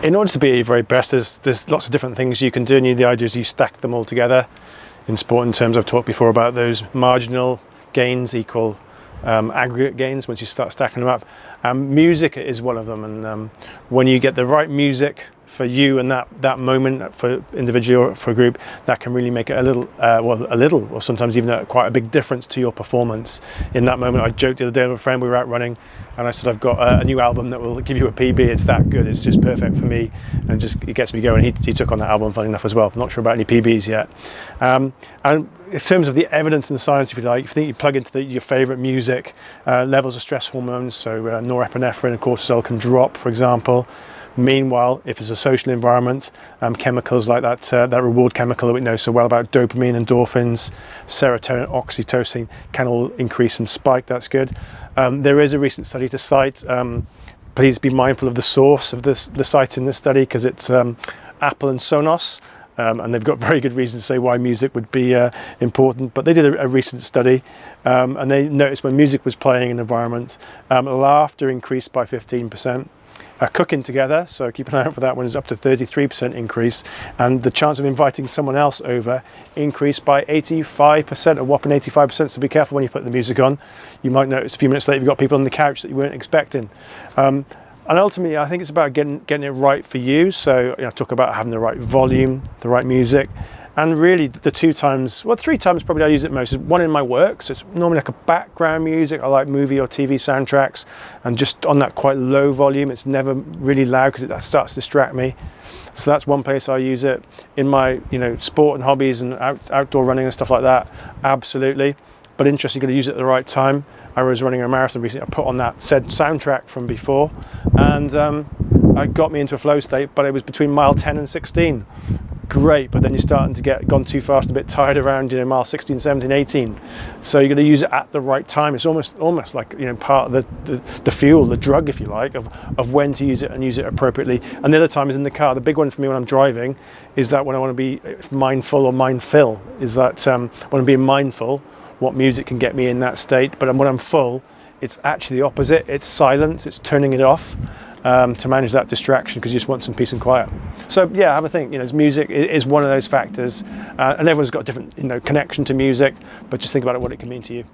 In order to be your very best, there's lots of different things you can do, and the idea is you stack them all together. In sport, in terms I've talked before about those marginal gains equal aggregate gains once you start stacking them up. Music is one of them, and when you get the right music for you and that moment, for individual or for a group, that can really make it a little, or sometimes even quite a big difference to your performance in that moment. I joked the other day with a friend, we were out running, and I said I've got a new album that will give you a PB. It's that good. It's just perfect for me, and it gets me going. He took on that album, funny enough, as well. I'm not sure about any PBs yet. And in terms of the evidence and the science, if you like, if you think you plug into your favourite music, levels of stress hormones, so norepinephrine and cortisol can drop, for example. Meanwhile, if it's a social environment, chemicals like that reward chemical that we know so well about, dopamine, endorphins, serotonin, oxytocin, can all increase and spike. That's good. There is a recent study to cite. Please be mindful of the source of the site in this study, because it's Apple and Sonos. And they've got very good reason to say why music would be important. But they did a recent study, and they noticed when music was playing in an environment, laughter increased by 15%. Cooking together, so keep an eye out for that one, is up to 33% increase, and the chance of inviting someone else over increased by 85%, a whopping 85%. So be careful when you put the music on. You might notice a few minutes later you've got people on the couch that you weren't expecting. And ultimately, I think it's about getting it right for you. So talk about having the right volume, the right music, and really the three times probably I use it most is one in my work. So it's normally like a background music. I like movie or TV soundtracks, and just on that quite low volume. It's never really loud because that starts to distract me. So that's one place I use it. In my sport and hobbies and outdoor running and stuff like that, absolutely. But interesting, you're going to use it at the right time. I was running a marathon recently. I put on that said soundtrack from before, and it got me into a flow state. But it was between mile 10 and 16. Great, but then you're starting to get gone too fast, a bit tired around mile 16, 17, 18. So you're going to use it at the right time. It's almost like part of the fuel, the drug, if you like, of when to use it and use it appropriately. And the other time is in the car. The big one for me when I'm driving is that when I want to be mindful or mindful, is that when I'm being mindful, what music can get me in that state. But when I'm full, it's actually the opposite. It's silence. It's turning it off. To manage that distraction, because you just want some peace and quiet. So yeah, have a think. Music is one of those factors, and everyone's got a different connection to music. But just think about what it can mean to you.